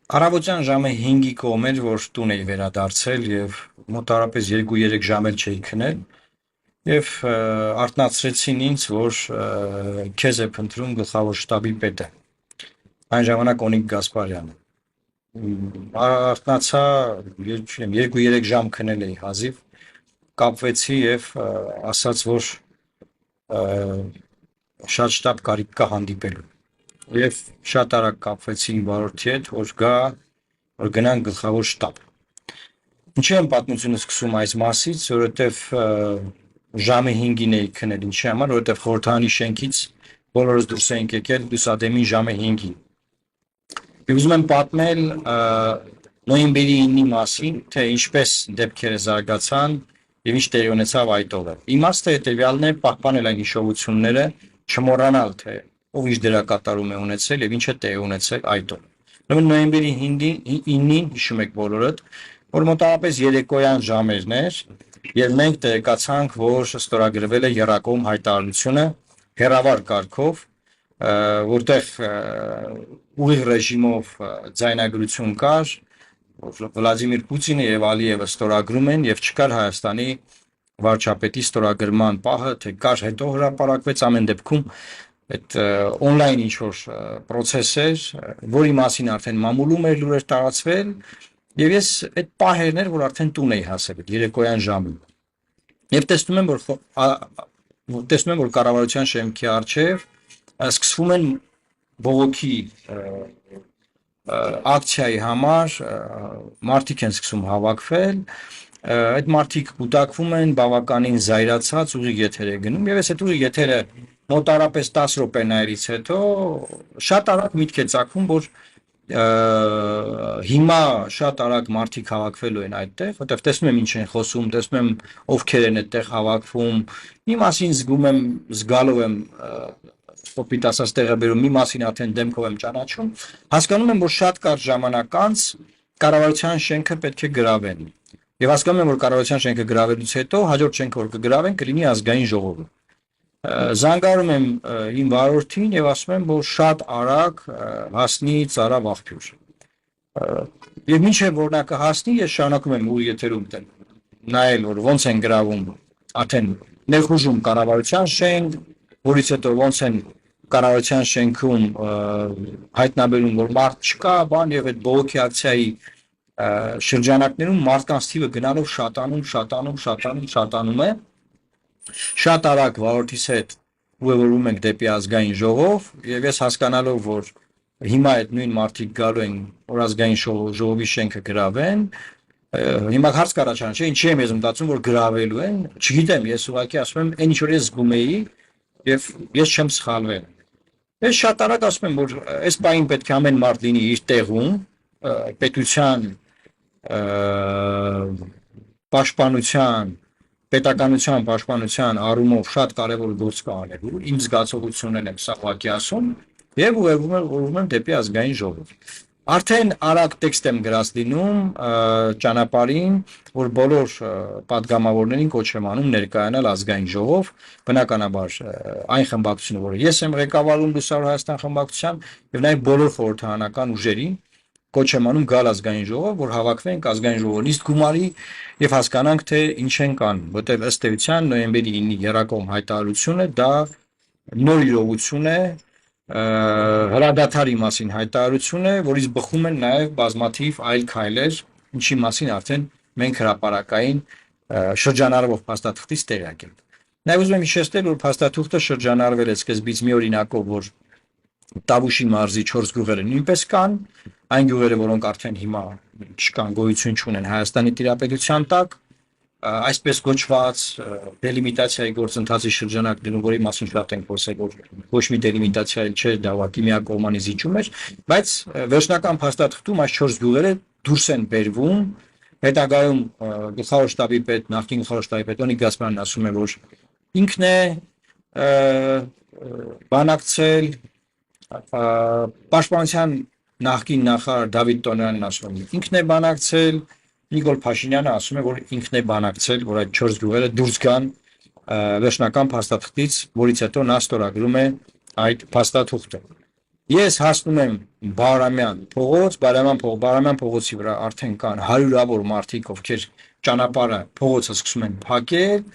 Առավոտյան ժամը 5-ի կողմեր, որ տուն էի վերադարձել եւ մոտարապես 2-3 ժամ էլ չէի քնել եւ արթնացրեցին ինձ, որ քեզ է փնտրում գլխավոր շտաբի պետը։ Այն ժամանակ Օնիկ Գասպարյանը։ Արթնացա, չգիտեմ, 2-3 ժամ քնել էի հազիվ, կապվեցի եւ ասաց, որ շատ շտապ կարիք կա հանդիպելու։ Եվ շատ արագ կապվեցի իմ վարորդի հետ, որ գնանք գլխավոր շտաբ։ Ինչի եմ պատմությունը սկսում այս մասից, որովհետև ժամը 5-ին էի քնել, ինչի համար, որովհետև խորհրդարանի շենքից բոլորս դուրս էինք եկել Լուսադեմի ժամը 5-ին։ Եվ ուզում եմ պատմել նոյեմբերի 9-ի մասին, թե ինչպես դեպքերը զարգացան եւ ինչ տեղի ունեցավ այդ օրը։ Իմաստը հետեւյալն է՝ պահպանել այն հիշողությունները, չմոռանալ, թե ով ինչ դերակատարում է ունեցել եւ ինչ է տեղի ունեցել այդ օրը։ Ուրեմն նոյեմբերի 9-ին հիշում եք բոլորդ, որ մոտավորապես երեկոյան ժամերն էր, եւ մենք տեղեկացանք, որ ստորագրվել է Եռակոմ հայտարարությունը հերավար կարգով, որտեղ ուղիղ ռեժիմով ձայնագրություն կար, որ Վլադիմիր Պուտինը եւ Ալիևը ստորագրում են եւ չկար Հայաստանի վարչապետի ստորագրման պահը, թե կար հետո հրապարակվեց ամեն դեպքում այդ on-line ինչ-որ process էր, որի մասին արդեն մամուլում էր լուրեր տարածվել, եւ ես այդ պահերն էր, որ արդեն տուն էի հասել երեկոյան ժամին։ Եվ տեսնում եմ, որ կառավարության շեմքի առջև սկսվում են բողոքի ակցիայի համար մարդիկ են սկսում հավաքվել, այդ մարդիկ կուտակվում են, բավականին զայրացած ուղիղ եթեր է գնում, եւ ես այդ ուղիղ եթերը մոտարապես 10 րոպեներից հետո շատ արագ միտք է ծագվում, որ հիմա շատ արագ մարդիկ հավաքվելու են այդտեղ, որտեղ տեսնում եմ ինչ են խոսում, տեսնում եմ ովքեր են այդտեղ հավաքվում, մի մասին զգալով եմ կոպիտ ասած տեղը բերում, մի մասին արդեն դեմքով եմ ճանաչում, հասկանում եմ, որ շատ կարճ ժամանակ անց կառավարության շենքը պետք է գրավեն։ Եվ հասկանում եմ, որ կառավարության շենքը գրավելուց հետո հաջորդ շենքը որ կգրավեն, կլինի ազգային ժողովը։ Զանգարում եմ իմ վարորդին եւ ասում եմ, որ շատ արագ հասնի Ծարավ աղբյուր։ Եվ մինչև որ նա կհասնի, ես շարունակում եմ ուղիղ եթերում նայել, որ ոնց են գրավում արդեն ներխուժում կառավարության շենք, որից հետո ոնց են կառավարության շենքում հայտնաբերում, որ մարդ չկա, բան եւ այդ բողոքի ակցիայի շրջանակներում մարդկանց թիվը գնալով շատանում է։ Շատ արագ վարորդիս հետ ուղևորվում ենք դեպի ազգային ժողով եւ ես հասկանալով, որ հիմա այդ նույն մարդիկ գալու են, որ ազգային ժողովի շենքը գրավեն, հիմա հարց կառաջանա, չէ՞, ինչի եմ ես մտածում, որ գրավելու են, չգիտեմ, ես ուղղակի ասում եմ, այն ինչ որ ես զգում էի եւ ես չեմ սխալվել։ Ես շատ արագ ասում եմ, որ այս պահին պետք է ամեն մարդ լինի իր տեղում, պետության պաշտպանության, պետականության պաշտպանության առումով շատ կարևոր գործ կա անելու, իմ զգացողություններն եմ սա ուղղակի ասում եւ ուղղվում եմ դեպի ազգային ժողով։ Արդեն արագ տեքստ եմ գրած լինում ճանապարհին, որ բոլոր падգամավորներին կոչ եմ անում ներկայանալ ազգային ժողով, բնականաբար այն խմբակցությունը, որը ես եմ ղեկավարում Լուսավոր Հայաստան խմբակցության, եւ նաեւ բոլոր խորհրդարանական ուժերին կոչ եմ անում գալ ազգային ժողով, որ հավաքվենք ազգային ժողովի նիստ գումարի եւ հասկանանք, թե ինչ են կան, որտեղ ըստ էության նոյեմբերի 9-ի Եռակոմ հայտարարությունը դա նոր իրողություն է, հրադադարի մասին հայտարարություն է, որից բխում են նաեւ բազմաթիվ այլ քայլեր, ինչի մասին արդեն մենք հրապարակային շրջանառվող փաստաթղթից տեղյակ ենք։ Նաեւ ուզում եմ հիշեցնել, որ փաստաթուղթը շրջանառվել է սկզբից մի օրինակով, որ Տավուշի մարզի 4 գյուղերը նույնպես կան, այն գյուղերը, որոնք արդեն հիմա չկան, գոյություն չունեն Հայաստանի տիրապետության տակ, այսպես կոչված դելիմիտացիայի գործընթացի շրջանակներում, որի մասին շատ ենք խոսել, որ ոչ մի դելիմիտացիա չէ, դա ուղղակի միակողմանի զիջում էր, բայց վերջնական փաստաթղթում այս 4 գյուղերը դուրս են բերվում, հետագայում գլխավոր շտաբի պետ, նախկին գլխավոր շտաբի պետ Օնիկ Գասպարյանն ասում է, որ ինքն է բանակցել պաշտպանության նախկին նախարար Դավիթ Տոնյանն ասում է, ինքն է բանակցել, Նիկոլ Փաշինյանը ասում է, որ ինքն է բանակցել, որ այդ 4 գյուղերը դուրս գան վերջնական փաստաթղթից, որից հետո նա ստորագրում է այդ փաստաթուղթը։ Ես հասնում եմ Բարամյան փողոցի վրա արդեն կան հարյուրավոր մարդիկ, ովքեր ճանապարհը փողոցը սկսում են փակել,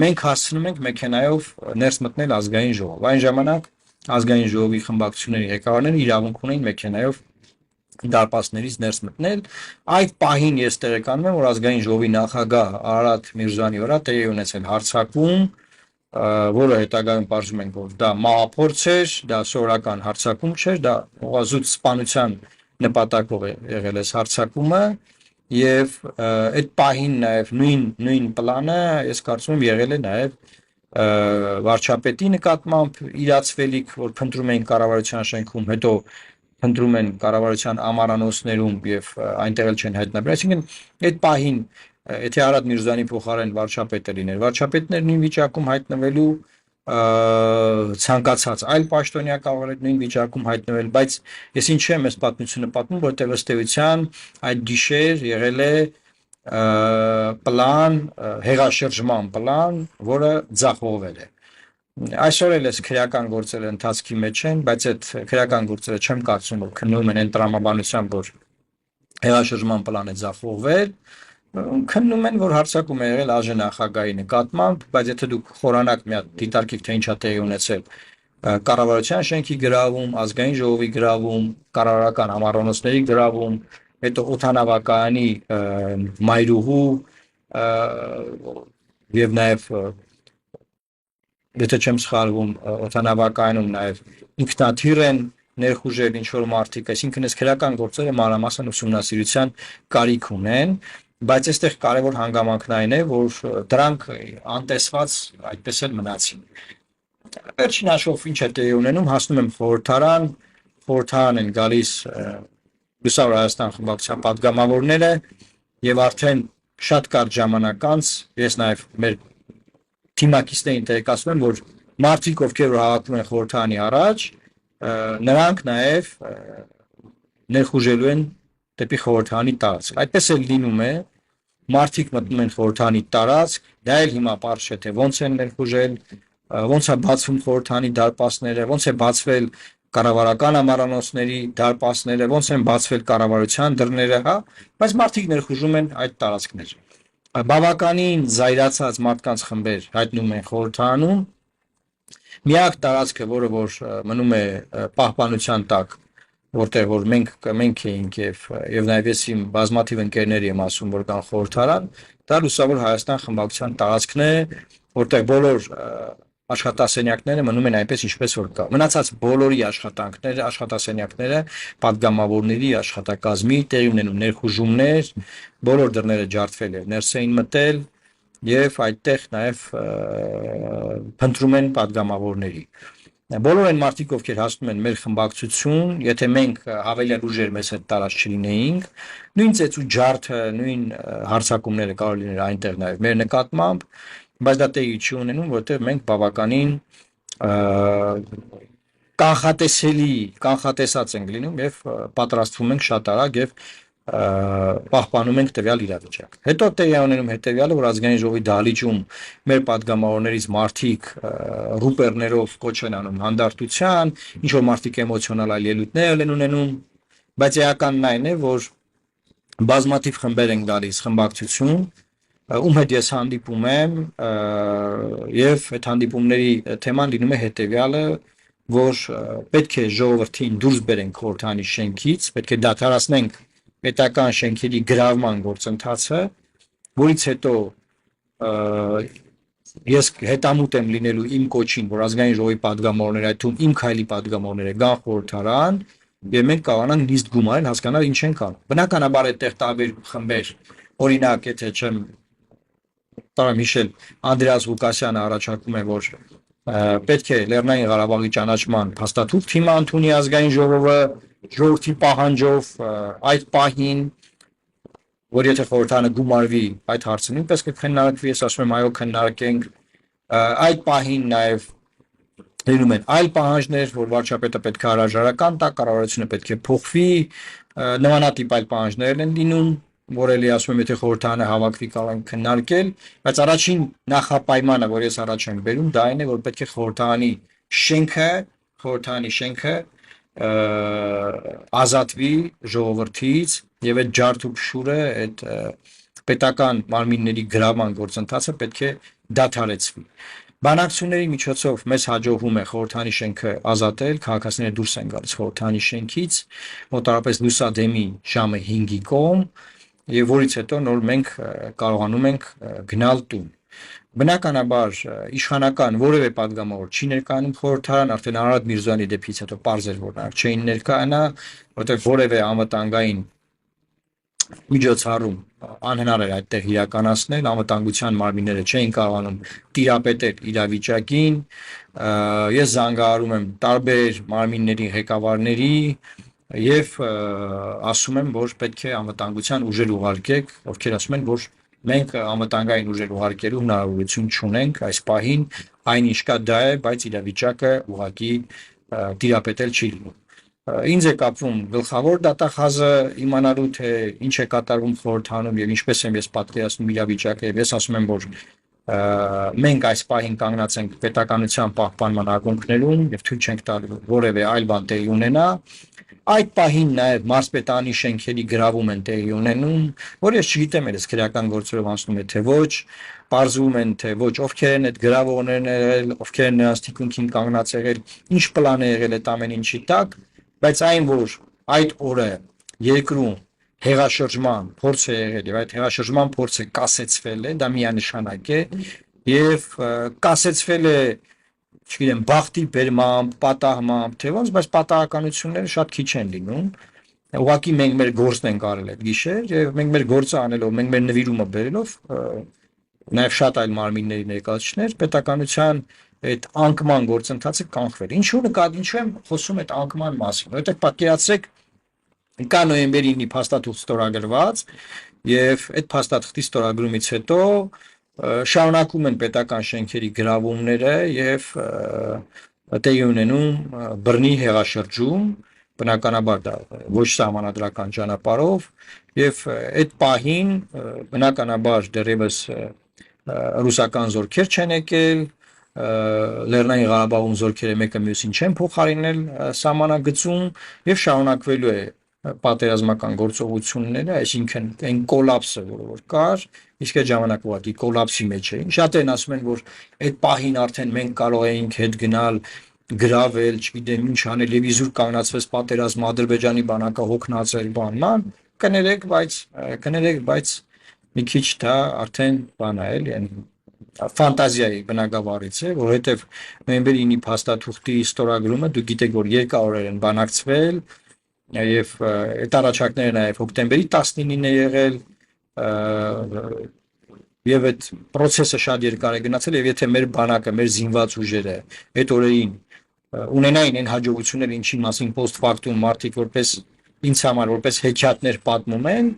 մենք հասցնում ենք մեքենայով ներս մտնել ազգային ժողով։ Այն ժամանակ ազգային ժողովի խմբակցությունների ղեկավարները իրավունք ունեն մեքենայով դարպասներից ներս մտնել։ Այդ պահին ես տեղեկանում եմ, որ ազգային ժողովի նախագահ Արարատ Միրզոյանի վրա տեղի ունեցել հարձակում, որը հետագայում պարզում ենք, որ դա մահափորձ էր, դա սովորական հարձակում չէր, դա ուղղազուտ սպանության նպատակով է եղել այս հարձակումը եւ այդ պահին նաեւ նույն պլանը ես կարծում եմ եղել է նաեւ վարչապետի նկատմամբ իրացվելիք, որ փնտրում էին կառավարության շենքում, հետո փնտրում են կառավարության ամառանոցներում եւ այնտեղ էլ չեն հայտնաբերել, այսինքն այդ պահին եթե Արարատ Միրզոյանի փոխարեն վարչապետը լիներ, վարչապետներն նույն վիճակում հայտնվելու ցանկացած այլ պաշտոնյա կարող էր նույն վիճակում հայտնվել, բայց ես ինչի եմ այս պատմությունը պատմում, որտեղ ըստ էության այդ գիշեր եղել է պլան, հեղաշրջման պլան, որը ձախողվել է։ Այսօր էլ էս քրեական գործերը ընթացքի մեջ են, բայց այդ քրեական գործերը չեմ կարծում, որ քննում են այն տրամաբանությամբ, որ հեղաշրջման պլան է ձախողվել, քննում են, որ հարձակում է եղել ԱԺ նախագահի նկատմամբ, բայց եթե դուք խորանաք մի հատ դիտարկիք, թե ինչա տեղի ունեցել կառավարության շենքի գրավում, ազգային ժողովի գրավում, կառավարական ամառանոցների գրավում, հետո օդանավակայանի մայրուղու եւ նաեւ եթե չեմ սխալվում, օդանավակայանում նաև ինքնաթիռ են ներխուժել ինչ-որ մարդիկ, այսինքն այս քրեական գործերը մանրամասն ուսումնասիրության կարիք ունեն, բայց այստեղ կարևոր հանգամանքն այն է, որ դրանք անտեսված այդպես էլ մնացին։ Վերջին հաշվով ինչ է տեղի ունենում, հասնում եմ խորհրդարան են գալիս Լուսավոր Հայաստան խմբակցության պատգամավորները եւ արդեն շատ կարճ ժամանակ անց ես նաև մեր թիմակիցներին տեղեկացնում եմ, որ մարդիկ, ովքեր հավաքվում են խորհրդարանի առաջ, նրանք նաև ներխուժելու են դեպի խորհրդարանի տարածք։ Այդպես էլ լինում է, մարդիկ մտնում են խորհրդարանի տարածք, դա էլ հիմա պարզ չէ, թե ոնց են ներխուժել, ոնց է բացվում խորհրդարանի դարպասները, ոնց է բացվել կառավարական ամառանոցների դարպասները, ոնց են բացվել կառավարության դռները, հա, բայց մարդիկ ներխուժում են այդ տարածքներ։ Բավականին զայրացած մարդկանց խմբեր հայտնում են խորհրդարանում, միակ տարածքը, որը որ մնում է պահպանության տակ, որտեղ որ մենք էինք եւ նաեւ ես իմ բազմաթիվ ընկերների եմ ասում, որ կան խորհրդարան, դա Լուսավոր Հայաստան խմբակցության տարածքն է, որտեղ բոլոր աշխատասենյակները մնում են այնպես ինչպես որ կա։ Մնացած բոլորի աշխատասենյակները պատգամավորների աշխատակազմի տեղի ունենում ներխուժումներ, բոլոր դռները ջարդվել են, ներս էին մտել եւ այդտեղ նաեւ փնտրում են պատգամավորների։ Բոլոր այն մարդիկ, ովքեր հասնում են մեր խմբակցություն, եթե մենք ավելի ուժեր մեզ հետ տարած չլինեինք, նույն ծեծու ջարդը, նույն հարձակումները կարող լիներ այնտեղ նաեւ մեր նկատմամբ, բայց դա տեղի չի ունենում, որտեղ մենք բավականին կանխատեսած ենք լինում եւ պատրաստվում ենք շատ արագ եւ պահպանում ենք տվյալ իրավիճակ։ Հետո տեղի ունենում հետեւյալը, որ ազգային ժողովի դահլիճում մեր падգամավորներից մարդիկ ռուպերներով կոչ են անում հանդարտության, ինչ որ մարդիկ էմոցիոնալ այլ ելույթներ են ունենում, բայց էականն այն է, որ բազմաթիվ խմբեր են գալիս խմբակցություն, ում հետ ես հանդիպում եմ եւ այդ հանդիպումների թեման լինում է հետեւյալը, որ պետք է ժողովրդին դուրս բերենք խորհրդարանի շենքից, պետք է դադարեցնենք պետական շենքերի գրավման գործընթացը, որից հետո ես հետամուտ եմ լինելու իմ կոչին, որ ազգային ժողովի падգամավորները, այդ թվում իմ քայլի падգամավորները գան խորհրդարան եւ մենք կարողանանք նիստ գումարել, հասկանալ ինչ ենք անում։ Բնականաբար այդտեղ տարբեր խմբեր, օրինակ, եթե չեմ տարամ հիշել, Անդրեաս Ղուկասյանը առաջարկում է, որ պետք է Լեռնային Ղարաբաղի ճանաչման փաստաթուղթ թիմը ընդունի ազգային ժողովը ժողովրդի պահանջով այդ պահին, որ եթե խորհրդարանը գումարվի այդ հարցը նույնպես կքննարկվի, ես ասում եմ այո քննարկենք, այդ պահին նաև լինում են այլ պահանջներ, որ վարչապետը պետք է հրաժարական տա, կառավարությունը պետք է փոխվի, նմանատիպ այլ պահանջներ են լինում, որ էլի ասում եմ, եթե խորհրդարանը հավաքվի կարող են քննարկել, բայց առաջին նախապայմանը, որ ես առաջ եմ բերում, դա այն է, որ պետք է խորհրդարանի շենքը ազատվի ժողովրդից եւ այդ ջարդուփշուրը այդ պետական մարմինների գրավման գործընթացը պետք է դադարեցվի։ Բանակցությունների միջոցով մեզ հաջողվում է խորհրդանի շենքը ազատել, քաղաքացիները դուրս են գալիս խորհրդանի շենքից, մոտավորապես լուսադեմի ժամը 5-ի կողմ, եւ որից հետո նոր մենք կարողանում ենք գնալ տուն։ Բնականաբար իշխանական որևէ падգամավոր չի ներկայանում խորհրդարան, արդեն Արարատ Միրզոյանի դեպքից հետո պարզ էր, որ նրանք չէին ներկայանա, որտեղ որևէ անվտանգային միջոցառում անհնար էր այդտեղ իրականացնել, անվտանգության մարմինները չէին կարողանում տիրապետել իրավիճակին, ես զանգահարում եմ տարբեր մարմինների ղեկավարների եւ ասում եմ, որ պետք է անվտանգության ուժեր ուղարկեք, ովքեր ասում են, որ մենք անվտանգային ուժեր ուղարկելու հնարավորություն չունենք այս պահին, այնինչ կա դա է, բայց իրավիճակը ուղղակի տիրապետել չի լինում։ Ինձ է կապվում գլխավոր դատախազը իմանալու թե ինչ է կատարվում խորհրդանում եւ ինչպես եմ ես պատկերացնում իրավիճակը եւ ես ասում եմ, որ մենք այս պահին կանգնած ենք պետականության պահպանման ակունքներում եւ թույլ չենք տալու որևէ այլ բան տեղի ունենա։ Այդ պահին նաև մարզպետանի շենքերի գրավում են տեղի ունենում, որ ես չգիտեմ ես քրեական գործերով անցնում է թե ոչ, պարզվում են թե ոչ, ովքեր են այդ գրավողներն եղել, ովքեր են նրանց թիկունքին կանգնած եղել, ինչ պլան է եղել այդ ամեն ինչի տակ, բայց այն որ այդ օրը երկրում հեղաշրջման փորձ է եղել եւ այդ հեղաշրջման փորձը կասեցվել է, դա միանշանակ է եւ կասեցվել է չգիտեմ, բախտի բերմամբ, պատահմամբ, թե ոնց, բայց պատահականությունները շատ քիչ են լինում։ Ուղղակի մենք մեր գործն ենք արել այդ գիշեր եւ մենք մեր գործը անելով, մենք մեր նվիրումը բերելով նաեւ շատ այլ մարմինների ներկայացուցիչներ պետականության այդ անկման գործընթացը կանխվել։ Ինչու եմ խոսում այդ անկման մասին, որովհետեւ պատկերացրեք կա նոյեմբերի 9-ի փաստաթուղթ ստորագրված եւ այդ փաստաթղթի ստորագրումից հետո շարունակում են պետական շենքերի գրավումները եւ տեղի ունենում բռնի հեղաշրջում, բնականաբար դա ոչ սահմանադրական ճանապարհով եւ այդ պահին բնականաբար դեռևս ռուսական զորքեր չեն եկել, Լեռնային Ղարաբաղում զորքերը մեկը մյուսին չեն փոխարինել սահմանագծում եւ շարունակվելու է պատերազմական գործողությունները, այսինքն այն կոլապսը, որ կար, իսկ այդ ժամանակ ուղղակի կոլապսի մեջ էին։ Շատերն ասում են, որ այդ պահին արդեն մենք կարող էինք հետ գնալ, գրավել, չգիտեմ ինչ անել եւ իզուր կանգնացվեց պատերազմը Ադրբեջանի բանակը հոգնածել բանման, կներեք, բայց մի քիչ դա արդեն բան է, էլի, ֆանտազիայի բնագավառից է, որովհետեւ նոյեմբերի 9-ի փաստաթուղթի ստորագրումը դուք գիտեք, որ երկարորեն են բանակցվել եւ այդ առաջարկները նաեւ հոկտեմբերի 19-ին է եղել եւ այդ process-ը շատ երկար է գնացել եւ եթե մեր բանակը, մեր զինված ուժերը այդ օրերին ունենային այն հաջողությունները, ինչի մասին post factum մարդիկ որպես ինձ համար որպես հեքիաթներ պատմում են,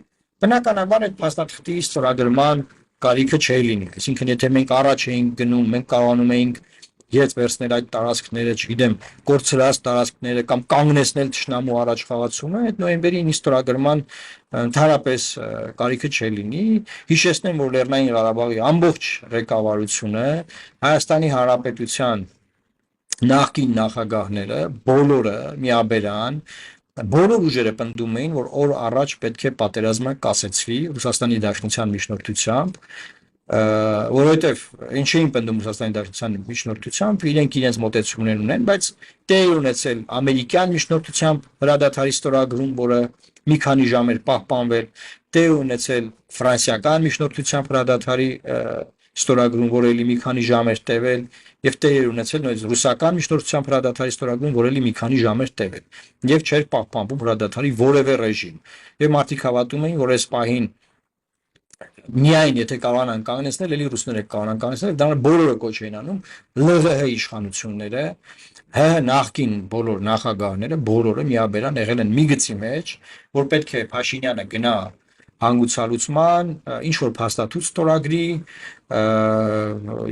բնականաբար այդ փաստաթղթի ստորագրման կարիքը չէր լինի։ Այսինքն եթե մենք առաջ էինք գնում, մենք կարողանում էինք Ես վերցնել այդ տարածքները, չգիտեմ, կորցրած տարածքները կամ կանգնեցնել ճշնամու առաջ խաղացումը, այդ նոյեմբերի 9-ի ստորագրման ընդհանրապես կարիքը չլինի։ Հիշեցնեմ, որ Լեռնային Ղարաբաղի ամբողջ ղեկավարությունը Հայաստանի Հանրապետության նախկին նախագահները, բոլորը միաբերան բոլոր ուժերը պնդում էին, որ օր առաջ պետք է պատերազմը կասեցվի Ռուսաստանի Դաշնության միջնորդությամբ որովհետև ինչ էին պնդում Ռուսաստանի Դաշնության միջնորդությամբ, իրենք իրենց մոտեցումներ ունեն, բայց տեղ ունեցել ամերիկյան միջնորդությամբ հրադադարի ստորագրում, որը մի քանի ժամ էր պահպանվել, տեղ ունեցել ֆրանսիական միջնորդությամբ հրադադարի ստորագրում, որը էլի մի քանի ժամ էր տևել, եւ տեղ ունեցել նույնիսկ ռուսական միջնորդությամբ հրադադարի ստորագրում, որը էլի մի քանի ժամ էր տևել, եւ չէր պահպանվում հրադադարի որևէ ռեժիմ։ Եվ մարդիկ հավատում էին, որ այս պահին միայն եթե կարողանան կանգնեցնել, էլի ռուսները կարողանան կանգնեցնել, դա բոլորը կոչ էին անում ԼՂՀ իշխանությունները, ՀՀ նախկին բոլոր նախագահները, բոլորը միաբերան եղել են մի գծի մեջ, որ պետք է Փաշինյանը գնա հանգուցալուծման, ինչ որ փաստաթուղթ ստորագրի,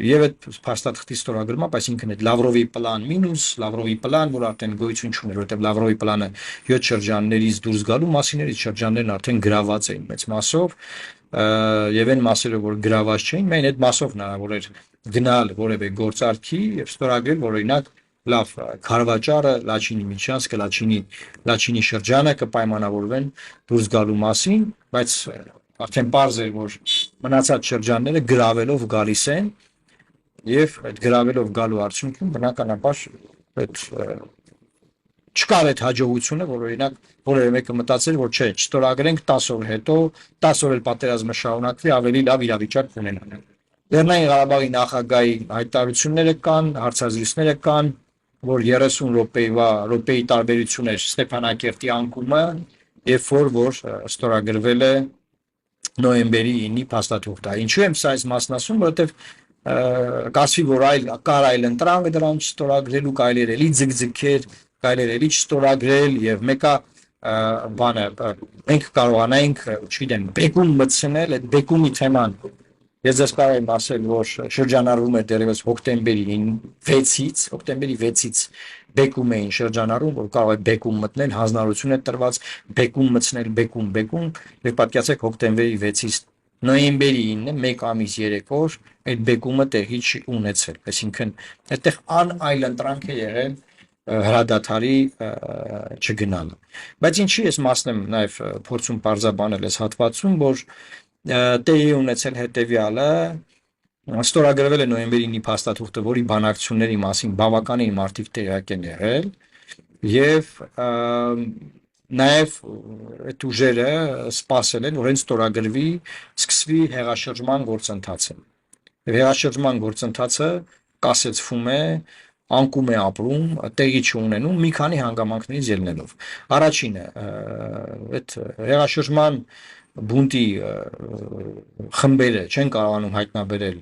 եւ այդ փաստաթղթի ստորագրմամբ, այսինքն այդ Լավրովի պլան մինուս, Լավրովի պլան, որ արդեն գոյություն չուներ, որովհետեւ Լավրովի պլանը 7 շրջաններից դուրս գալու մասին էր, այդ շրջաններն արդեն գրաված էին մեծ մասով, եւ այն մասերը, որ գրաված չէին, մեն այդ մասով հնարավոր էր գնալ որևէ գործարքի եւ ստորագրել, որ օրինակ լավ քարվաճառը, Լաչինի միջանցքը, Լաչինի շրջանը կպայմանավորվեն դուրս գալու մասին, բայց արդեն պարզ էր, որ մնացած շրջանները գրավելով գալիս են եւ այդ գրավելով գալու արդյունքում բնականաբար այդ չկար այդ հաջողությունը, որ օրինակ որևէ մեկը մտածել, որ չէ, չստորագրենք 10 օր հետո, 10 օր էլ պատերազմը շարունակվի, ավելի լավ իրավիճակ կունենան։ Լեռնային Ղարաբաղի նախագահի հայտարարությունները կան, հարցազրույցները կան, որ 30 րոպեի տարբերություն էր Ստեփանակերտի անկումը, երբ որ ստորագրվել է նոյեմբերի 9-ի փաստաթուղթը։ Ինչու եմ սա այս մասն ասում, որովհետև կասվի, որ կար այլ ընտրանք դրան չստորագրելու, կարելի էր էլի ձգձգեր, կարելի էր էլի չստորագրել եւ մեկը բանը մենք կարողանայինք, չգիտեմ, բեկում մտցնել, այդ բեկումի թեման ես ձեզ կարող եմ ասել, որ շրջանառվում էր դեռևս հոկտեմբերի 6-ից բեկում էին շրջանառում, որ կարող է բեկում մտնել, հանձնարարություն է տրված, բեկում մտցնել, բեկում, եւ պատկերացեք հոկտեմբերի 6-ից նոյեմբերի 9-ը 1 ամիս 3 օր այդ բեկումը տեղի չի ունեցել, այսինքն այդտեղ այլ ընտրանք է եղել հրադադարի չգնալը։ Բայց ինչի ես մասն եմ նաև փորձում պարզաբանել այս հատվածում, որ տեղի ունեցել հետևյալը, ստորագրվել է նոյեմբերի 9-ի փաստաթուղթը, որի բանակցությունների մասին բավականին մարդիկ տեղյակ են եղել, եւ նաև այդ ուժերը սպասել են, որ հենց ստորագրվի, սկսվի հեղաշրջման գործընթացը։ Եվ հեղաշրջման գործընթացը կասեցվում է, անկում է ապրում, տեղի չունենում մի քանի հանգամանքներից ելնելով։ Առաջինը, այդ հեղաշրջման բունտի խմբերը չեն կարողանում հայտնաբերել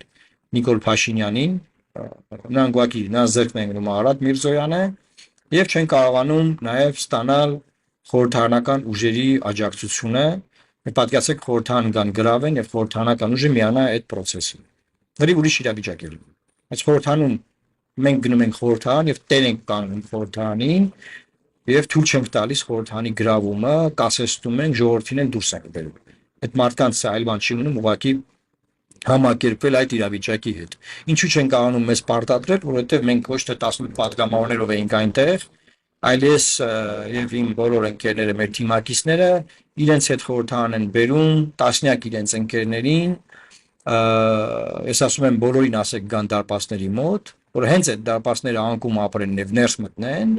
Նիկոլ Փաշինյանին, նրանք ուղղակի նա ձեռքն են գնում Արադ Միրզոյանը, եւ չեն կարողանում նաև ստանալ խորհրդարանական ուժերի աջակցությունը, պատկերացեք խորհրդարան կան գրավեն եւ խորհրդարանական ուժը միանա այդ process-ին։ Դեռ ուրիշ իրավիճակ է լինում։ Այս խորհրդարանում մենք գնում ենք խորհրդարան եւ տեր ենք կանգնում խորհրդարանին եւ թույլ չենք տալիս խորհրդարանի գրավումը, կասեցնում ենք ժողովրդին են դուրս ենք բերում։ Այդ մարդկանց այլ բան չի մնում, ուղղակի համակերպվել այդ իրավիճակի հետ։ Ինչու չեն կարողանում մեզ պարտադրել, որովհետեւ մենք ոչ թե 18 падգամավորներով էինք այնտեղ, այլ ես եւ իմ բոլոր ընկերները, մեր թիմակիցները իրենց հետ խորհրդարան են բերում, տասնյակ իրենց ընկերներին, ես ասում եմ բոլորին ասեք գան դարպասների մոտ, որ հենց այդ դարպասները անկում ապրեն եւ ներս մտնեն,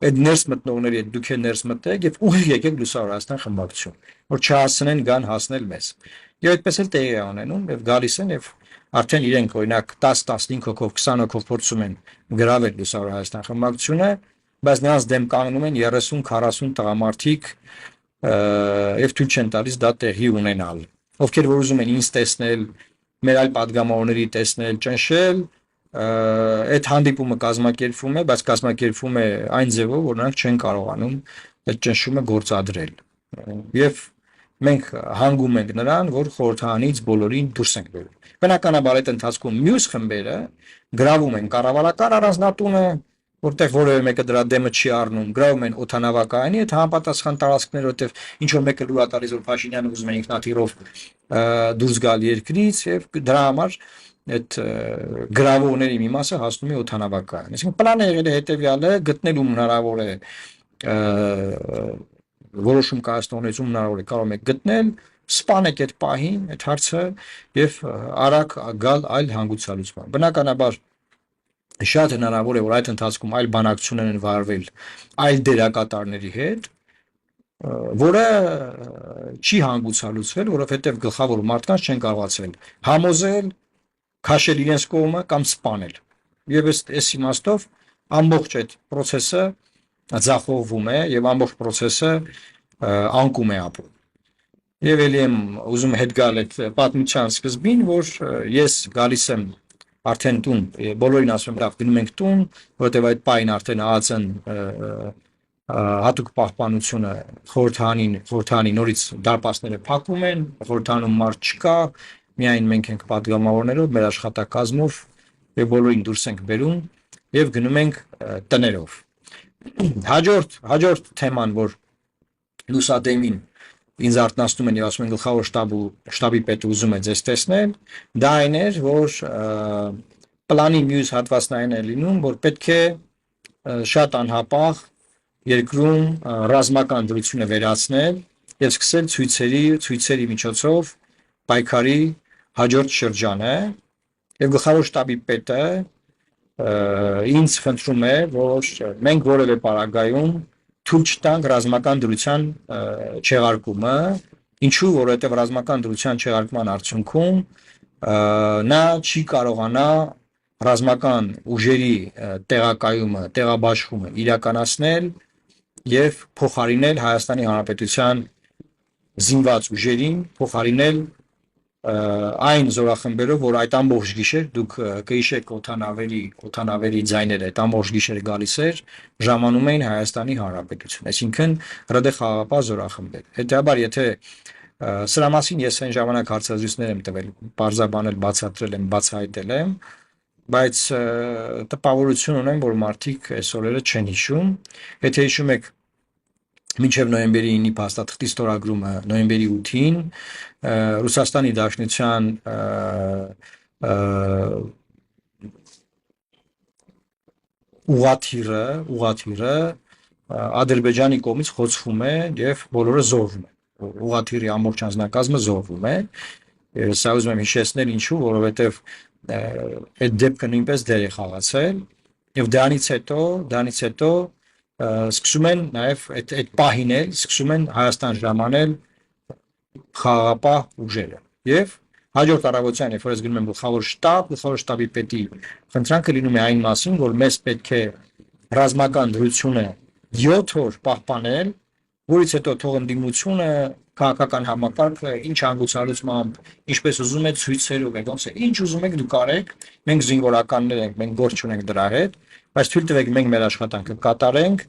այդ ներս մտնողների հետ դուք ներս մտեք եւ ուղիղ եկեք Լուսավոր Հայաստան խմբակցություն, որ չհասցնեն գան հասնել մեզ։ Եվ այդպես էլ տեղի է ունենում եւ գալիս են եւ արդեն իրենք օրինակ 10-15 հոգով 20 հոգով փորձում են գրավել Լուսավոր Հայաստան խմբակցությունը, բայց նրանց դեմ կանգնում են 30-40 տղամարդիկ եւ թույլ չեն տալիս դա տեղի ունենալ։ Ովքեր որ ուզում են ինձ տեսնել, մեր այլ падգամավորների տեսնել, ճնշել, այդ հանդիպումը կազմակերպվում է, բայց կազմակերպվում է այն ձևով, որ նրանք չեն կարողանում այդ ճնշումը գործադրել։ Եվ մենք հանգում ենք նրան, որ խորհրդարանից բոլորին դուրս ենք բերում։ Բնականաբար այդ ընթացքում մյուս խմբերը գրավում են կառավարական առանձնատունը, որտեղ որևէ մեկը դրա դեմը չի առնում, գրավում են օթանավակայանի այդ համապատասխան տարածքներ, որտեղ ինչ որ մեկը լուր տալիս, որ Փաշինյանը ուզում է ինքնաթիռով դուրս գալ երկրից եւ դրա համար այդ գրավողների մի մասը հասնում է օթանավակայան։ Այսինքն պլանը եղել է հետեւյալը, գտնելու հնարավոր է որոշում կայացնողներում հնարավոր է կարող եք գտնել, սպանեք այդ պահին, այդ հարցը եւ արագ գալ այլ հանգուցալուծման։ Բնականաբար շատ հնարավոր է, որ այդ ընթացքում այլ բանակցություններ են վարվել այլ դերակատարների հետ, որը չի հանգուցալուծվել, որովհետեւ գլխավոր մարդկանց չեն կարողացել համոզել, քաշել իրենց կողմը կամ սպանել։ Եվ այս իմաստով ամբողջ այդ process-ը ձախողվում է եւ ամբողջ process-ը անկում է ապրում։ Եվ ելի եմ ուզում հետ գալ այդ պատմության սկզբին, որ ես գալիս եմ արդեն տուն, բոլորին ասում եմ, լավ, գնում ենք տուն, որովհետև այդ պահին արդեն ԱԱՑ-ն հատուկ պահպանությունը խորհրդարանի նորից դարպասները փակվում են, խորհրդարանում մարդ չկա, միայն մենք ենք падգամավորներով, մեր աշխատակազմով եւ բոլորին դուրս ենք բերում եւ գնում ենք տներով։ Հաջորդ թեման, որ լուսադեմին ինձ արթնացնում են եւ ասում են գլխավոր շտաբի պետը ուզում է ձեզ տեսնել, դա այն էր, որ պլանի մյուս հատվածն այն է լինում, որ պետք է շատ անհապաղ երկրում ռազմական դրությունը վերացնել եւ սկսել ցույցերի միջոցով պայքարի հաջորդ շրջանը եւ գլխավոր շտաբի պետը ինձ խնդրում է, որ մենք որևէ պարագայում թույլ չտանք ռազմական դրության չեղարկումը, ինչու որովհետեւ ռազմական դրության չեղարկման արդյունքում նա չի կարողանա ռազմական ուժերի տեղակայումը, տեղաբաշխումը իրականացնել եւ փոխարինել Հայաստանի Հանրապետության զինված ուժերին, փոխարինել այն զորախմբերով, որ այդ ամբողջ գիշեր դուք կհիշեք օթանավերի ձայները, այդ ամբողջ գիշերը գալիս էր, ժամանում էին Հայաստանի Հանրապետություն, այսինքն ՌԴ խաղաղապահ զորախմբեր։ Հետեւաբար, եթե սրա մասին ես այն ժամանակ հարցազրույցներ եմ տվել, բարձրաբանել, բացատրել եմ, բացահայտել եմ, բայց տպավորություն ունեմ, որ մարդիկ այս օրերը չեն հիշում, եթե հիշում եք մինչև նոյեմբերի 9-ի փաստաթղթի ստորագրումը նոյեմբերի 8-ին Ռուսաստանի Դաշնության ուղղաթիռը Ադրբեջանի կողմից խոցվում է եւ բոլորը զոհվում են։ Ուղղաթիռի ամբողջ անձնակազմը զոհվում է։ Սա ուզում եմ հիշեցնել ինչու, որովհետեւ այդ դեպքը նույնպես դեր է խաղացել եւ դրանից հետո սկսում են նաև այդ պահին էլ սկսում են Հայաստան ժամանել խաղաղապահ ուժերը եւ հաջորդ առավոտյան երբ որ ես գնում եմ գլխավոր շտաբի պետի խնդրանքը լինում է այն մասին որ մեզ պետք է ռազմական դրությունը 7 օր պահպանել որից հետո թող ընդդիմությունը քաղաքական համակարգը ինչ հանգուցալուծմամբ ինչպես ուզում է ցույցերով ոնց է ինչ ուզում եք դուք արեք մենք զինվորականներ ենք մենք գործ չունենք դրա հետ բայց թույլ տվեք մենք մեր աշխատանքը կատարենք,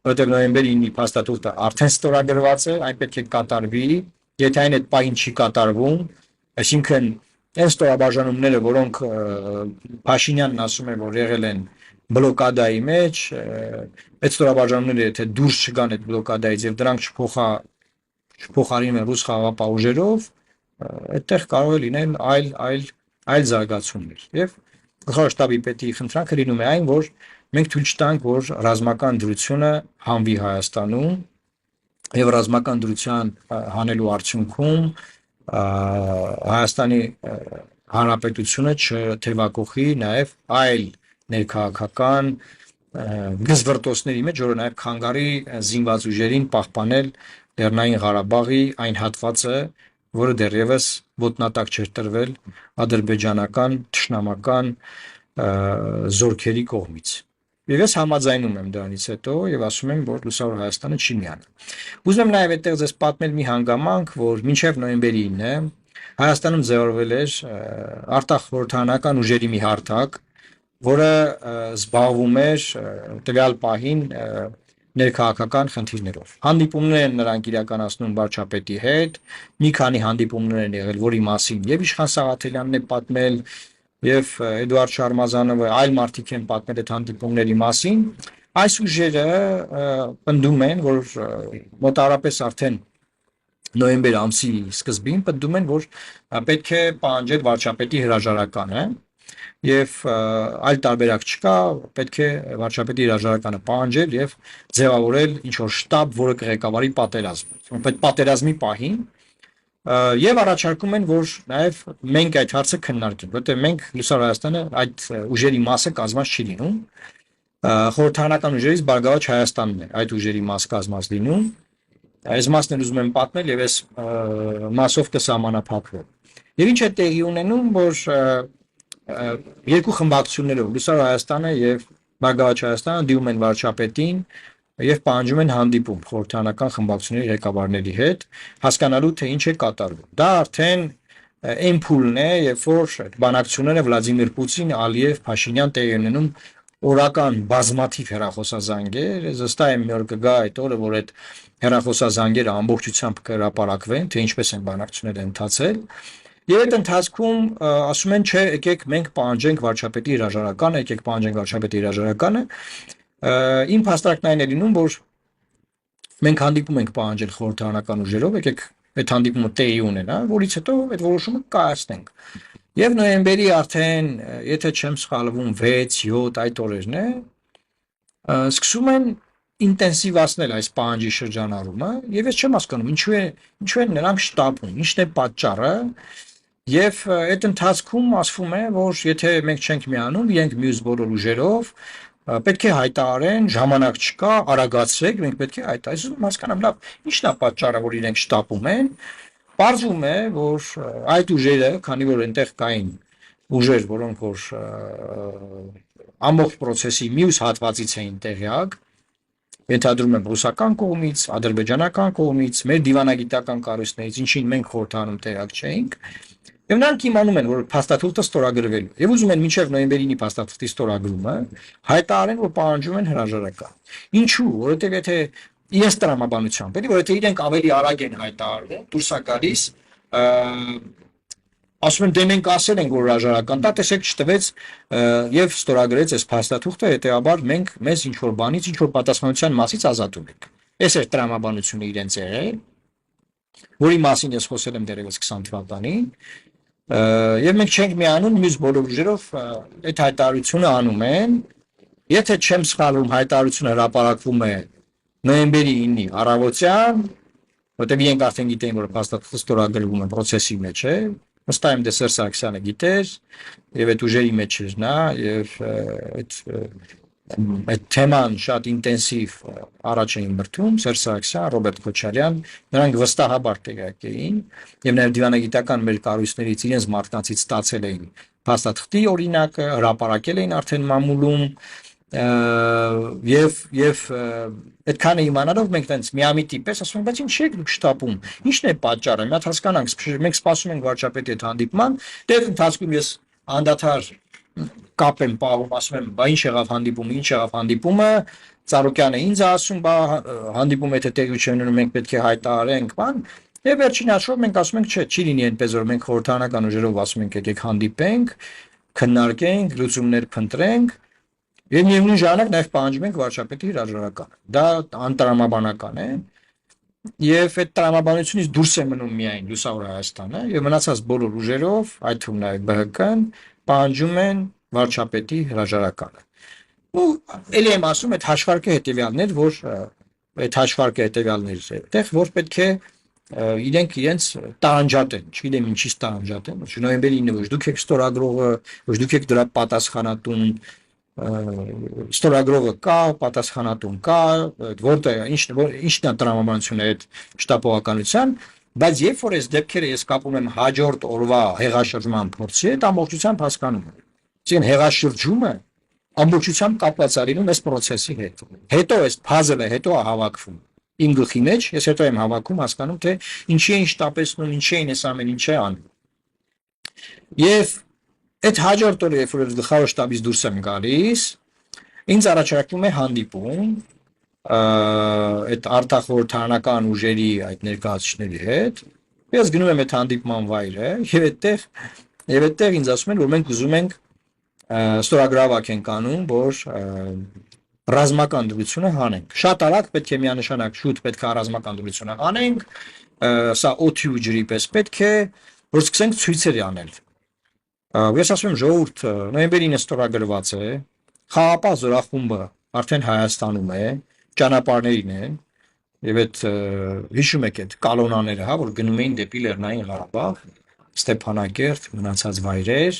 որովհետև նոյեմբերի 9-ի փաստաթուղթը արդեն ստորագրված է, այն պետք է կատարվի, եթե այն այդ պահին չի կատարվում, այսինքն այն ստորաբաժանումները, որոնք Փաշինյանն ասում է, որ եղել են բլոկադայի մեջ, այդ ստորաբաժանումները եթե դուրս չգան այդ բլոկադայից եւ դրանք չփոխարինեն ռուս խաղաղապահ ուժերով, այդտեղ կարող է լինել այլ զարգացումներ եւ Գլխավոր շտաբի պետի խնդրանքը լինում է այն, որ մենք թույլ չտանք, որ ռազմական դրությունը հանվի Հայաստանում եւ ռազմական դրության հանելու արդյունքում Հայաստանի Հանրապետությունը չթևակողի նաեւ այլ ներքաղաքական գզվրտոցների մեջ, որը նաեւ քանգարի զինված ուժերին պահպանել Լեռնային Ղարաբաղի այն հատվածը, որը դեռևս ոտնատակ չէր տրվել ադրբեջանական թշնամական զորքերի կողմից։ Եվ ես համաձայնում եմ դրանից հետո եւ ասում եմ, որ Լուսավոր Հայաստանը չի միանա։ Ուզում եմ նաեւ այդտեղ ձեզ պատմել մի հանգամանք, որ մինչեւ նոյեմբերի 9-ը Հայաստանում ձևավորվել էր արտախ խորհրդարանական ուժերի մի հարթակ, որը զբաղվում էր տվյալ պահին ներքաղաքական խնդիրներով։ Հանդիպումներ են նրանք իրականացնում վարչապետի հետ, մի քանի հանդիպումներ են եղել, որի մասին եւ Իշխան Սաղաթելյանն է պատմել, եւ Էդուարդ Շարմազանովը, այլ մարդիկ են պատմել այդ հանդիպումների մասին։ Այս ուժերը պնդում են, որ մոտավորապես արդեն նոյեմբեր ամսի սկզբին պնդում են, որ պետք է պահանջել վարչապետի հրաժարականը եւ այլ տարբերակ չկա, պետք է վարչապետի հրաժարականը պահանջել եւ ձևավորել ինչ որ շտաբ, որը կղեկավարի պատերազմը։ Այդ պատերազմի պահին եւ առաջարկում են, որ նաեւ մենք այդ հարցը քննարկենք, որտեղ մենք Լուսավոր Հայաստանը այդ ուժերի մասը կազմած չի լինում։ Խորհրդարանական ուժերից Բարգավաճ Հայաստանն է այդ ուժերի մաս կազմած լինում։ Այս մասն ուզում եմ պատմել եւ այս մասով կսահմանափակվեմ։ Եվ ինչ է տեղի ունենում, որ երկու խմբակցություններով Լուսավոր Հայաստանը եւ Բարգավաճ Հայաստանը դիմում են վարչապետին եւ պահանջում են հանդիպում խորհրդարանական խմբակցությունների ղեկավարների հետ, հասկանալու թե ինչ է կատարվում։ Դա արդեն այն փուլն է, երբ որ բանակցությունները Վլադիմիր Պուտին, Ալիև, Փաշինյան տեղի ունենում օրական բազմաթիվ հեռախոսազանգեր, զստա եմ մի օր կգա այդ օրը, որ այդ հեռախոսազանգերը ամբողջությամբ կհրապարակվեն, թե ինչպես են բանակցությունները ընթացել։ Եվ այդ ընթացքում ասում են, չէ, եկեք մենք պահանջենք վարչապետի հրաժարականը, եկեք պահանջենք վարչապետի հրաժարականը։ Իմ փաստարկն այն է լինում, որ մենք հանդիպում ենք պահանջել խորհրդարանական ուժերով, եկեք այդ հանդիպումը տեղի ունենա, որից հետո այդ որոշումը կայացնենք։ Եվ նոյեմբերի արդեն, եթե չեմ սխալվում, 6-7 այդ օրերն է, Սկսում են ինտենսիվացնել այս պահանջի շրջանառումը եւ ես չեմ հասկանում ինչու են նրանք շտապում, ինչն է պատճառը եւ այդ ընթացքում ասվում է որ եթե մենք չենք միանում, իրենք մյուս բոլոր ուժերով պետք է հայտարարեն, ժամանակ չկա, արագացրեք, մենք պետք է հայտարարենք, ես հասկանամ լավ, ինչն է պատճառը, որ իրենք շտապում են։ Պարզվում է, որ այդ ուժերը, քանի որ այնտեղ կային ուժեր, որոնք որ ամբողջ process-ի մյուս հատվածից էին տեղյակ, ենթադրում եմ ռուսական կողմից, ադրբեջանական կողմից, մեր դիվանագիտական կառույցներից, ինչին մենք խորհրդանում տեղյակ չէինք, եւ նրանք իմանում են, որ փաստաթուղթը ստորագրվել է, եւ ուզում են մինչեւ նոյեմբերի 9-ի փաստաթղթի ստորագրումը հայտարարեն, որ պահանջում են հրաժարական։ Ինչու՞, որովհետեւ եթե իրենց տրամաբանությամբ, էլի, որովհետեւ իրենք ավելի արագ են հայտարարում, դուրս է գալիս, ասում են դե մենք ասել ենք որ հրաժարական տա, տեսեք չտվեց եւ ստորագրեց այս փաստաթուղթը, հետեւաբար մենք մեզ ինչ որ բանից, ինչ որ պատասխանատվության մասից ազատում ենք։ Այս է տրամաբանությունը իրենց եղել, որի մասին ես խոսել եմ դեռևս 20 թվականին, եւ մենք չենք միանում մյուս բոլոր ուժերով այդ հայտարարությունը անում են, եթե չեմ սխալվում հայտարարությունը հրապարակվում է նոյեմբերի 9-ի առավոտյան, որտեղ իրենք արդեն գիտեին որ փաստաթուղթը ստորագրվում է process-ի մեջ է, վստահ եմ դե Սերժ Սարգսյանը գիտեր եւ այդ ուժերի մեջ էր նա եւ այդ թեման շատ ինտենսիվ առաջ էին մրթում Սերժ Սարգսյան, Ռոբերտ Քոչարյան, նրանք վստահաբար տեղյակ էին եւ նաեւ դիվանագիտական մեր կառույցներից իրենց մարդկանցից ստացել էին փաստաթղթի օրինակը, հրապարակել էին արդեն մամուլում եւ այդքանը իմանալով մենք տենց միամիտի պես ասում ենք, բայց ինչ եք դուք շտապում, ինչն է պատճառը, մի հատ հասկանանք, մենք սպասում ենք վարչապետի այդ հանդիպման, դե ընթացքում ես անդադար կապ եմ պահում, ասում եմ, բա ինչ եղավ հանդիպումը, Ծառուկյանը ինձ ասում, բա հանդիպումը եթե տեղի չունենում, մենք պետք է հայտարարենք, բան, եւ վերջին հաշվով մենք ասում ենք, չէ, չի լինի այնպես որ մենք խորհրդանական ուժերով ասում ենք, եկեք հանդիպենք, քննարկենք, լուծումներ փնտրենք եւ միևնույն ժամանակ նաեւ պահանջում ենք վարչապետի հրաժարականը։ Դա անտրամաբանական է եւ այդ տրամաբանությունից դուրս է մնում միայն Լուսավոր Հայաստանը եւ մնացած բոլոր ուժերով, այդ թվում նաեւ ԲՀԿ-ն պահանջում են վարչապետի հրաժարականը։ Ու ելի եմ ասում այդ հաշվարկը հետեւյալներ, որ այդ հաշվարկը հետեւյալներ այդտեղ, որ պետք է իրենց տարանջատեն, չգիտեմ ինչի տարանջատեն, ոչ նոյեմբերի 9-ը ոչ դուք եք ստորագրողը, ոչ դուք եք դրա պատասխանատուն ստորագրողը կա, պատասխանատուն կա, որտեղ ինչն է տրամաբանությունը այդ շտապողականության, բայց երբ որ այս դեպքերը ես կապում եմ հաջորդ օրվա հեղաշրջման փորձի հետ, ամբողջությամբ հասկանում եմ։ Այսինքն հեղաշրջումը ամբողջությամբ կապված է լինում այս process-ի հետ։ Հետո այս puzzle-ը հետո է հավաքվում իմ գլխի մեջ, ես հետո եմ հավաքում, հասկանում թե ինչի են շտապեցնում, ինչի են այս ամեն ինչը անում։ Եվ այդ հաջորդ օրը, երբ որ գլխավոր շտաբից դուրս եմ գալիս, ինձ առաջարկվում է հանդիպում այդ արտախորհրդարանական ուժերի այդ ներկայացուցիչների հետ։ Ես գնում եմ այդ հանդիպման վայրը եւ այդտեղ ինձ ասում են, որ մենք ուզում ենք ստորագրավակ ենք անում, որ ռազմական դրությունը հանենք։ Շատ արագ պետք է միանշանակ շուտ պետք է ռազմական դրությունը հանենք, սա օդի ու ջրի պես պետք է, որ սկսենք ցույցեր անել։ Ես ասում եմ ժողովուրդ նոյեմբերի 9-ը ստորագրված է, խաղապահ զորախումբը արդեն Հայաստանում է, ճանապարհներին են եւ այդ հիշում եք այդ կալոնաները, հա, որ գնում էին դեպի Լեռնային Ղարաբաղ, Ստեփանակերտ, մնացած վայրեր։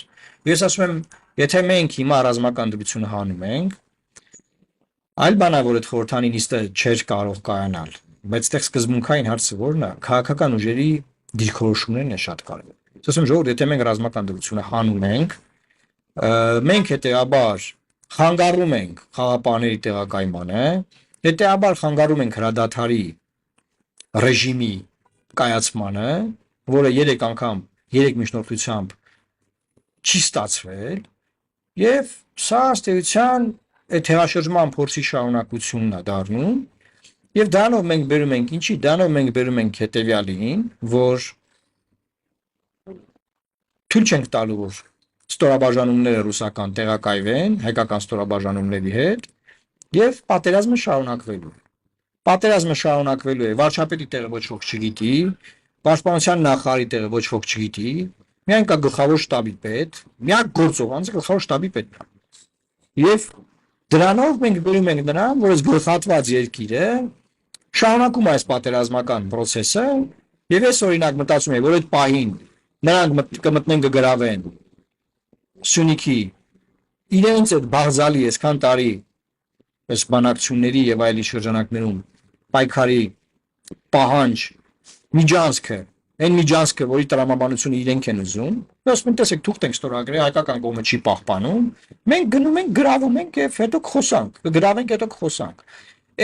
Ես ասում եմ, եթե մենք հիմա ռազմական դրությունը հանում ենք, այլ բան է որ այդ խորհրդանի նիստը չէր կարող կայանալ, բայց այդտեղ սկզբունքային հարցը որն է, քաղաքական ուժերի դիրքորոշումներն է շատ կարևոր։ Ասում ժողովուրդ, եթե մենք ռազմական դրությունը հանում ենք, մենք հետեւաբար խանգարում ենք խաղապահների տեղակայմանը, հետեւաբար խանգարում ենք հրադադարի ռեժիմի կայացմանը, որը 3 անգամ 3 միջնորդությամբ չի ստացվել, եւ սա ըստ էության այդ հեղաշրջման փորձի շարունակությունն է դառնում, եւ դրանով մենք բերում ենք ինչի, դրանով մենք բերում ենք հետեւյալին, որ թույլ չենք տալու որ ստորաբաժանումները ռուսական տեղակայվեն հայկական ստորաբաժանումների հետ եւ պատերազմը շարունակվելու է։ Պատերազմը շարունակվելու է, վարչապետի տեղը ոչ ոք չգիտի, պաշտպանության նախարարի տեղը ոչ ոք չգիտի, միայն կա գլխավոր շտաբի պետ, միակ գործող անձը գլխավոր շտաբի պետն է։ Եվ Դրանով մենք գրում ենք նրան, որ այս գլխատված երկիրը շարունակում այս պատերազմական process-ը եւ ես օրինակ մտածում եմ, որ այդ պահին նրանք կմտնեն կգրավեն Սյունիքի իրենց այդ բաղձալի այսքան տարի այս բանակցությունների եւ այլի շրջանակներում պայքարի պահանջ միջանցքը այն միջանցքը, որի տրամաբանությունը իրենք են ուզում, ասում են, տեսեք, թուղթ ենք ստորագրել, հայկական կողմը չի պահպանում, մենք գնում ենք, գրավում ենք եւ հետո կխոսանք, կգրավենք, հետո կխոսանք։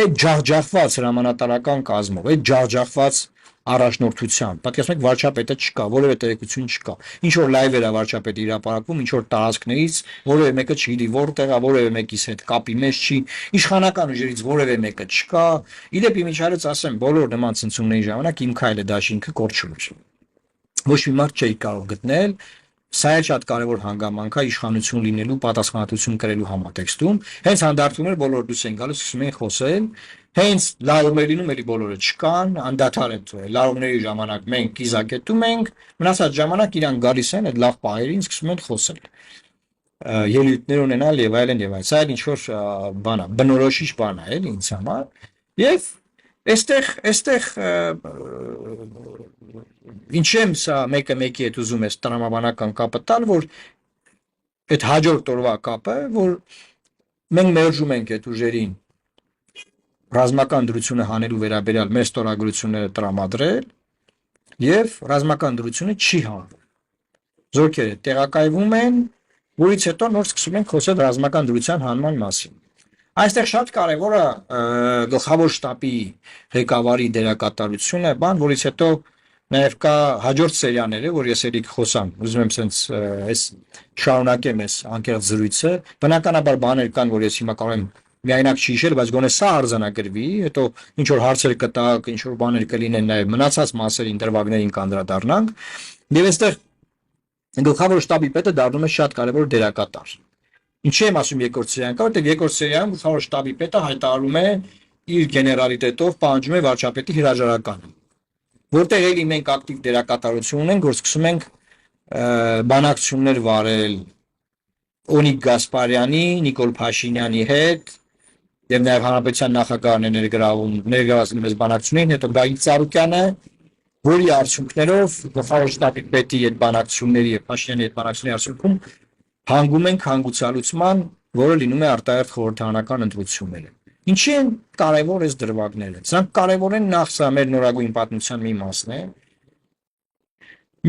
Այդ ջախջախված հրամանատարական կազմով, այդ ջախջախված առաջնորդությամբ, պատկերացնում եք վարչապետը չկա, որևէ տեղեկություն չկա։ Ինչ որ լայվեր է վարչապետը իրապարակվում, ինչ որ տարածքներից, որևէ մեկը չգիտի որտեղ է, որևէ մեկից հետ կապի մեջ չի, իշխանական ուժերից որևէ մեկը չկա։ Իդեպ իմիջիայլոց ասեմ, բոլոր նման ցնցումների ժամանակ իմ քայլը դաշինքը կորչում էր։ Ոչ մի մարդ չի կարող գտնել, սա է շատ կարևոր հանգամանք է իշխանություն լինելու, պատասխանատվություն կրելու համատեքստում։ Հենց հանդարտում էր բոլոր դուրս են գալիս, սկսում են խոսել։ Հենց լարումներ լինում էլի բոլորը չկան, անդադար են թողել։ Լարումների ժամանակ մենք կիզակետում ենք, մնացած ժամանակ իրանք գալիս են այդ լավ պահերին, սկսում են խոսել։ Ելույթներ ունենալ եւ այլն եւ այլն։ Սա էլ ինչ որ բան է, բնորոշիչ բան է, էլի ինձ համար։ Եվ այստեղ ինչեմ սա մեկը մեկի հետ ուզում ես տրամաբանական կապը տալ, որ այդ հաջորդ օրվա կապը, որ մենք մերժում ենք այդ ուժերին ռազմական դրությունը հանելու վերաբերյալ մեր ստորագրությունները տրամադրել եւ ռազմական դրությունը չի հանվում։ Զորքերը տեղակայվում են, որից հետո նոր սկսում են խոսել ռազմական դրության հանման մասին։ Այստեղ շատ կարևոր է գլխավոր շտաբի ղեկավարի դերակատարությունը, բան, որից հետո նաև կա հաջորդ սերիաները, որ ես ելի կխոսամ, ուզում եմ sense այս շարունակեմ այս անկեղծ զրույցը, բնականաբար բաներ կան, որ ես հիմա կարող եմ միայնակ չհիշել, բայց գոնե սա արձանագրվի, հետո ինչ որ հարցեր կտակ, ինչ որ բաներ կլինեն նաև մնացած մասերին դրվագներին կանդրադառնանք, եւ այստեղ գլխավոր շտաբի պետը դառնում է շատ կարևոր դերակատար։ Ինչի եմ ասում երկրորդ սերիան, որտեղ երկրորդ սերիայում գլխավոր շտաբի պետը հայտարարում է իր գեներալիտետով պահանջում է վարչապետի հրաժարականը, որտեղ էլի մենք ակտիվ դերակատարություն ունենք, որ սկսում ենք բանակցություններ վարել Օնիկ Գասպարյանի, Նիկոլ Փաշինյանի հետ եւ նաեւ հանրապետության նախագահն է ներգրավում այս բանակցություններին, հետո Գագիկ Ծառուկյանը, որի արդյունքներով գլխավոր շտաբի պետի այդ բանակցությունների եւ Փաշինյանի այդ բանակցությունների արդյունքում հանգում ենք հանգուցալուծման, որը լինում է արտահերթ խորհրդարանական ընտրությունները։ Ինչի են կարևոր այս դրվագները։ Սրանք կարևոր են նախ սա մեր նորագույն պատմության մի մասն է։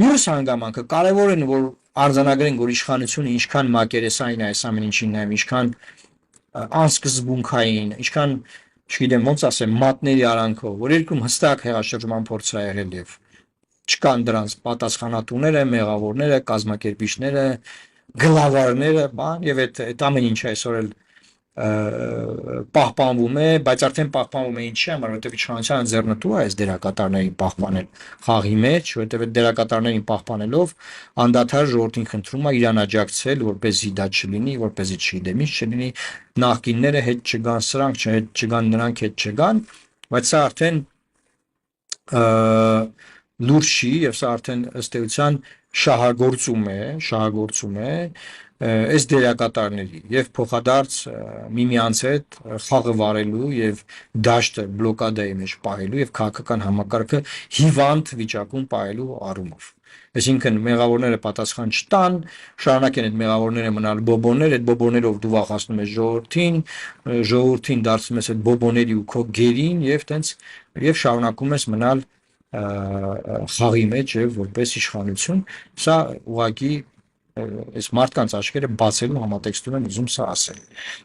Մյուս հանգամանքը կարևոր են, որ արձանագրենք, որ իշխանությունը ինչքան մակերեսային է այս ամեն ինչին նայում, ինչքան անսկզբունքային, ինչքան, չգիտեմ ոնց ասեմ, մատների արանքով, որ երկրում հստակ հեղաշրջման փորձ է եղել եւ չկան դրանց պատասխանատուները, մեղավորները, կազմակերպիչները, գլավարները, բան եւ այդ ամեն ինչը այսօր էլ պահպանվում է, բայց արդեն պահպանվում է ինչի համար, որովհետեւ իշխանության ձեռնտու է այս դերակատարներին պահպանել խաղի մեջ, որովհետեւ այդ դերակատարներին պահպանելով անդադար ժողովրդին խնդրում է իրան աջակցել, որպեսզի դա չլինի, որպեսզի չգիտեմ ինչ չլինի, նախկինները հետ չգան, սրանք հետ չգան, նրանք հետ չգան, բայց սա արդեն լուրջ չի եւ սա արդեն ըստ էության շահագործում է այս դերակատարների եւ փոխադարձ միմյանց հետ խաղը վարելու եւ դաշտը բլոկադայի մեջ պահելու եւ քաղաքական համակարգը հիվանդ վիճակում պահելու առումով։ Այսինքն մեղավորները պատասխան չտան, շարունակեն այդ մեղավորները մնալ բոբոներ, այդ բոբոներով դու վախացնում ես ժողովրդին դարձնում ես այդ բոբոների ու քո գերին եւ տենց եւ շարունակում ես մնալ խաղի մեջ եւ որպես իշխանություն, սա ուղղակի այս մարդկանց աչքերը բացելու համատեքստում եմ ուզում սա ասել։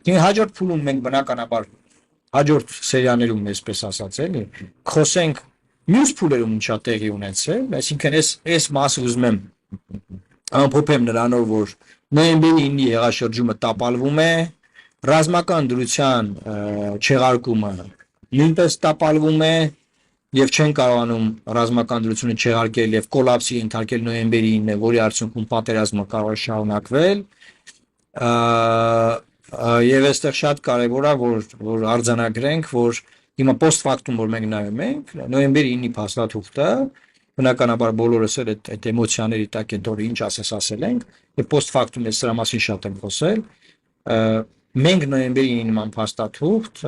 Դե հաջորդ փուլում մենք բնականաբար հաջորդ սերիաներում այսպես ասած էլի խոսենք մյուս փուլերում ինչա տեղի ունեցել, այսինքն այս մասը ուզում եմ ամփոփեմ նրանով, որ նոյեմբերի 9-ի հեղաշրջումը տապալվում է, ռազմական դրության չեղարկումը նույնպես տապալվում է եւ չեն կարողանում ռազմական դրությունը չեղարկել եւ կոլապսի ենթարկել նոյեմբերի 9-ը, որի արդյունքում պատերազմը կարող է շարունակվել։ Եվ այստեղ շատ կարեւոր է, որ արձանագրենք, որ հիմա post factum որ մենք նայում ենք, նոյեմբերի 9-ի փաստաթուղթը, բնականաբար բոլորս էլ այդ էմոցիաների տակ այդ օրը ինչ ասել ենք, եւ post factum ես սրա մասին շատ եմ խոսել, Մենք նոյեմբերի 9-ի նման փաստաթուղթ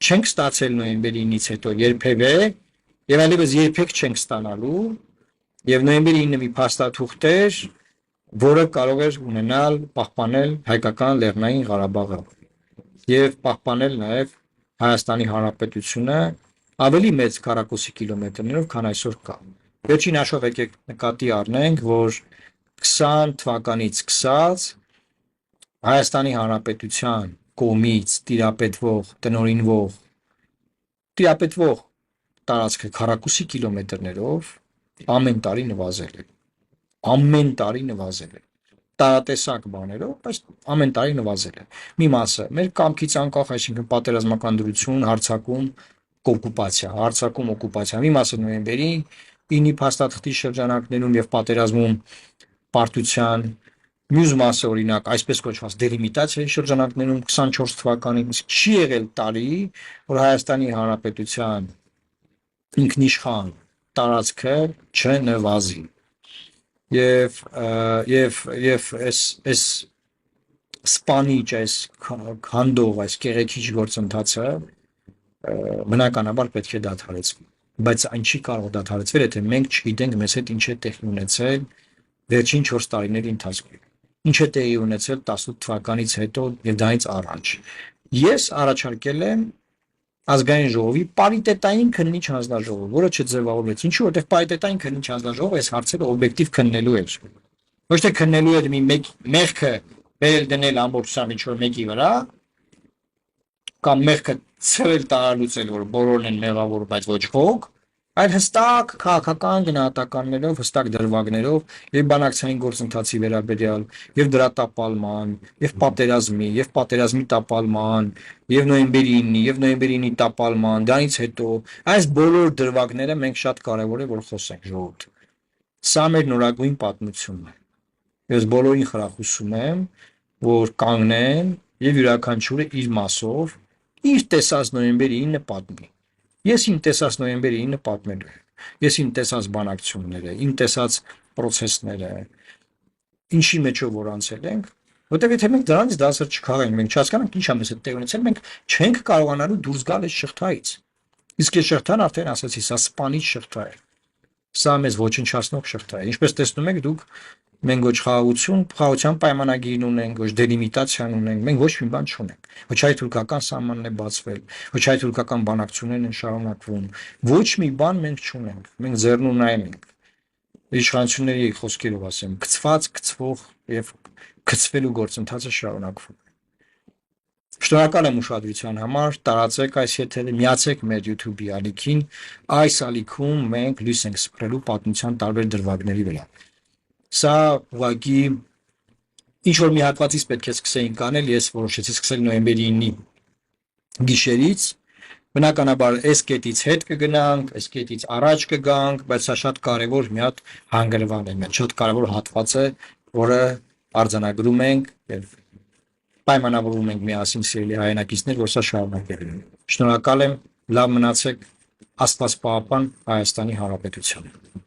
չենք ստացել նոյեմբերի 9-ից հետո երբևէ եւ այլևս երբեք չենք ստանալու եւ նոյեմբերի 9-ի մի փաստաթուղթ էր, որը կարող էր ունենալ պահպանել հայկական Լեռնային Ղարաբաղը եւ պահպանել նաեւ Հայաստանի Հանրապետությունը ավելի մեծ քառակուսի կիլոմետրներով, քան այսօր կա։ Վերջին հաշվով եկեք նկատի առնենք, որ 20 թվականից սկսած Հայաստանի Հանրապետության կողմից տիրապետվող տարածքը քառակուսի կիլոմետրներով ամեն տարի նվազել է։ Ամեն տարի նվազել է։ Տարատեսակ բաներով, բայց ամեն տարի նվազել է։ Մի մասը մեր կամքից անկախ, այսինքն պատերազմական դրություն, հարձակում օկուպացիա, մի մասը նոյեմբերի 9-ի փաստաթղթի շրջանակներում եւ պատերազմում պարտության, մյուս մասը օրինակ այսպես կոչված դելիմիտացիայի շրջանակներում 24 թվականին չի եղել տարի, որ Հայաստանի Հանրապետության ինքնիշխան տարածքը չնվազի։ Եվ այս սպանիչ, այս քանդող, այս կեղեքիչ գործընթացը բնականաբար պետք է դադարեցվի, բայց այն չի կարող դադարեցվել, եթե մենք չգիտենք մեզ հետ ինչ է տեղի ունեցել վերջին 4 տարիների ընթացքում, ինչ է տեղի ունեցել 18 թվականից հետո եւ դրանից առաջ։ Ես առաջարկել եմ ազգային ժողովի պարիտետային քննիչ հանձնաժողով, որը չձևավորվեց։ Ինչու՞, որտեղ պարիտետային քննիչ հանձնաժողովը այս հարցերը օբյեկտիվ քննելու էր։ Ոչ թե քննելու էր մի մեղքը բերել դնել ամբողջությամբ ինչ-որ մեկի վրա, կամ մեղքը ցրել տարալուծել, որ բոլորն են մեղավոր, բայց ոչ ոք, այլ հստակ քաղաքական գնահատականներով, հստակ դրվագներով եւ բանակցային գործընթացի վերաբերյալ, եւ դրա տապալման, եւ պատերազմի տապալման, եւ նոյեմբերի 9-ի, եւ նոյեմբերի 9-ի տապալման, դրանից հետո այս բոլոր դրվագները մենք շատ կարեւոր է որ խոսենք ժողովուրդ։ Սա մեր նորագույն պատմությունն է։ Ես բոլորին խրախուսում եմ, որ կանգնեն եւ յուրաքանչյուրը իր մասով իր տեսած նոյեմբերի 9-ը պատմի։ Ես իմ տեսած նոյեմբերի 9-ը պատմելու եմ։ Ես իմ տեսած բանակցությունները, իմ տեսած process-ները, ինչի մեջով որ անցել ենք, որտեղ եթե մենք դրանից դասեր չքաղենք, մենք չհասկանանք ինչ է մեզ հետ տեղ ունեցել, մենք չենք կարողանալու դուրս գալ այս շղթայից։ Իսկ այս շղթան արդեն ասացի, սա սպանիչ շղթա է։ Սա մեզ ոչնչացնող շղթա է։ Ինչպես տեսնում եք դուք, մենք ոչ խաղաղության պայմանագիր ունենք, ոչ դելիմիտացիան ունենք, մենք ոչ մի բան չունենք։ Ոչ հայ-թուրքական սահմանն է բացվել, ոչ հայ-թուրքական բանակցություններն են շարունակվում, ոչ մի բան մենք չունենք։ Մենք ձեռնունայն ենք։ Իշխանությունների խոսքերով ասեմ, գցված, գցվող եւ գցվելու գործընթացը շարունակվում է։ Շնորհակալ եմ ուշադրության համար, տարածեք այս եթերը, միացեք մեր YouTube-ի ալիքին, այս ալիքում մենք լույս ենք սփռելու պատմության տարբեր դրվագների վրա։ Սա ուղղակի ինչ որ մի հատվածից պետք է սկսեինք անել, ես որոշեցի սկսել նոյեմբերի 9-ի գիշերից, բնականաբար այս կետից հետ կգնանք, այս կետից առաջ կգանք, բայց սա շատ կարևոր մի հատ հանգրվան է, մեր շատ կարևոր հատված է, որը արձանագրում ենք եւ պայմանավորվում ենք միասին սիրելի հայրենակիցներ, որ սա շարունակելու ենք։ Շնորհակալ եմ, լավ մնացեք, Աստված պահապան Հայաստանի Հանրապետությանը։